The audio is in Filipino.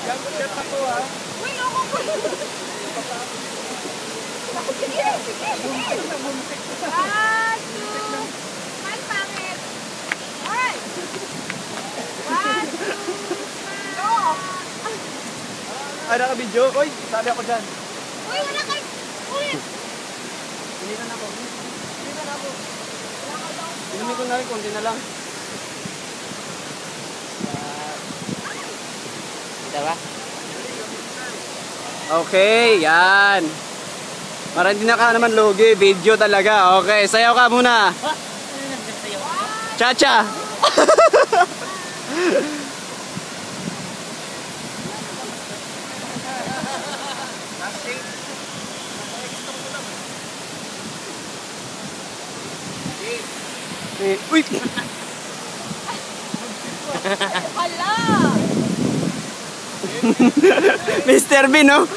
Gago shot ako ha. Uy, loko ko. Sige, sige. One, two. Man, pangit. Alright. One, two. Go. Ay, naka-video. Uy, sabi ako dyan. Uy, wala kayo. Ulit. Pilihan ako. Inumin ko na rin, kundi na lang. Diba? Okay, yan. Para hindi na ka naman lugi, video talaga. Okay, sayaw ka muna. Cha-cha. Uy! Hala. Mr. Bean, no?